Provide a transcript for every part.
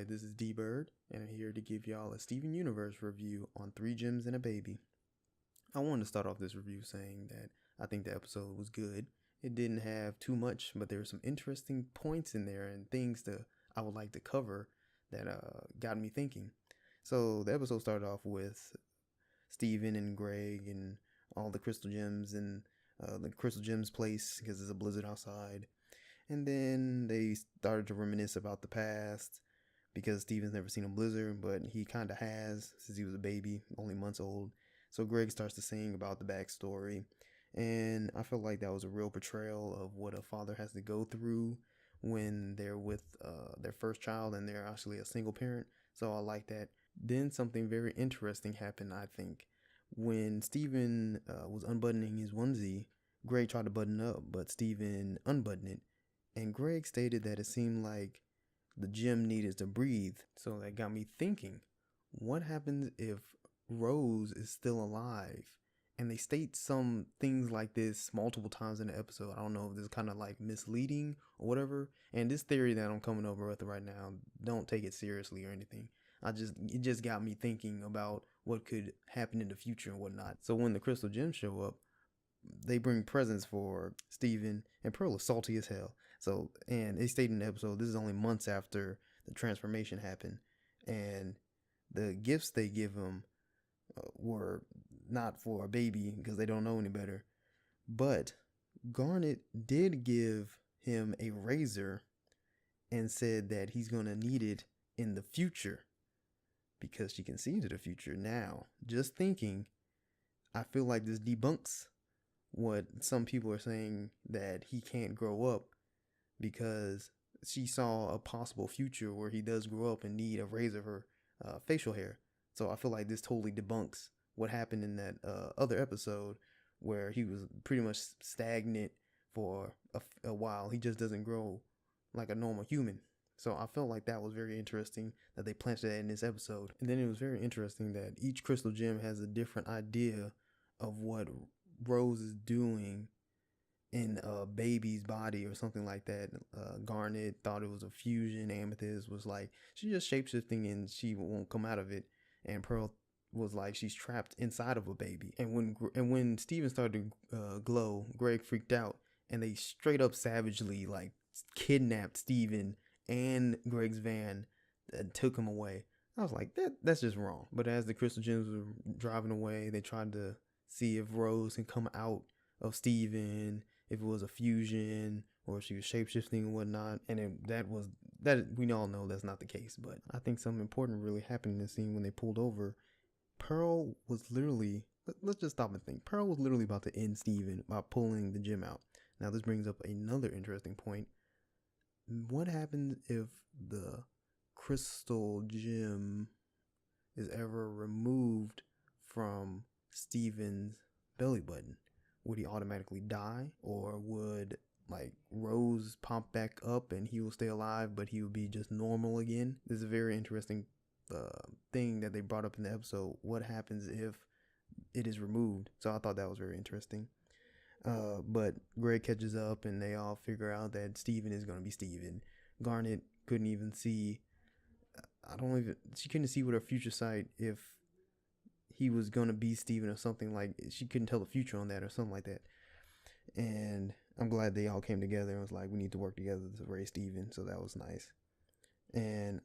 Alright, this is D-Bird, and I'm here to give y'all a Steven Universe review on 3 Gems and a Baby. I wanted to start off this review saying that I think the episode was good. It didn't have too much, but there were some interesting points in there and things that I would like to cover that got me thinking. So the episode started off with Steven and Greg and all the crystal gems in the crystal gems place because there's a blizzard outside. And then they started to reminisce about the past because Steven's never seen a blizzard, but he kind of has since he was a baby, only months old. So Greg starts to sing about the backstory. And I feel like that was a real portrayal of what a father has to go through when they're with their first child and they're actually a single parent. So I like that. Then something very interesting happened, I think. When Steven was unbuttoning his onesie, Greg tried to button up, but Steven unbuttoned it. And Greg stated that it seemed like the gem needed to breathe. So that got me thinking, what happens if Rose is still alive? And they state some things like this multiple times in the episode. I don't know if this is kind of like misleading or whatever. And this theory that I'm coming over with right now, don't take it seriously or anything. It just got me thinking about what could happen in the future and whatnot. So when the crystal gems show up, they bring presents for Steven, and Pearl is salty as hell. So, and they stated in the episode, this is only months after the transformation happened. And the gifts they give him were not for a baby because they don't know any better. But Garnet did give him a razor and said that he's going to need it in the future because she can see into the future now. Just thinking, I feel like this debunks what some people are saying, that he can't grow up because she saw a possible future where he does grow up and need a razor for facial hair. So I feel like this totally debunks what happened in that other episode where he was pretty much stagnant for a while. He just doesn't grow like a normal human. So I felt like that was very interesting that they planted that in this episode. And then it was very interesting that each crystal gem has a different idea of what Rose is doing in a baby's body or something like that. Garnet thought it was a fusion. Amethyst was like, she's just shapeshifting and she won't come out of it. And Pearl was like, she's trapped inside of a baby. And when Steven started to glow, Greg freaked out and they straight up savagely like kidnapped Steven and Greg's van and took him away. I was like, that's just wrong. But as the crystal gems were driving away, they tried to see if Rose can come out of Steven, if it was a fusion or if she was shapeshifting and whatnot. And that we all know that's not the case. But I think something important really happened in the scene when they pulled over. Pearl was literally, let's just stop and think. Pearl was literally about to end Steven by pulling the gem out. Now this brings up another interesting point. What happens if the crystal gem is ever removed from Steven's belly button? Would he automatically die, or would like Rose pop back up and he will stay alive but he would be just normal again? This is a very interesting thing that they brought up in the episode. What happens if it is removed? So I thought that was very interesting. But Greg catches up and they all figure out that Steven is going to be Steven. Garnet couldn't even see, she couldn't see with her future sight if he was going to be Steven or something. Like, she couldn't tell the future on that or something like that. And I'm glad they all came together and was like, we need to work together to raise Steven. So that was nice. And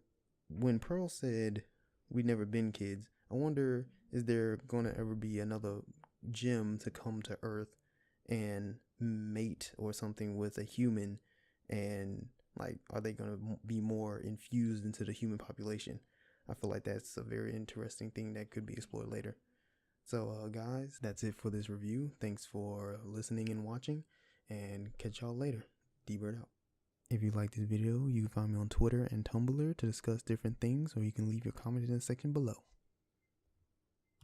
when Pearl said we'd never been kids, I wonder, is there going to ever be another gem to come to Earth and mate or something with a human? And like, are they going to be more infused into the human population? I feel like that's a very interesting thing that could be explored later. So guys, that's it for this review. Thanks for listening and watching, and catch y'all later. D-Bird out. If you like this video, you can find me on Twitter and Tumblr to discuss different things, or you can leave your comment in the section below.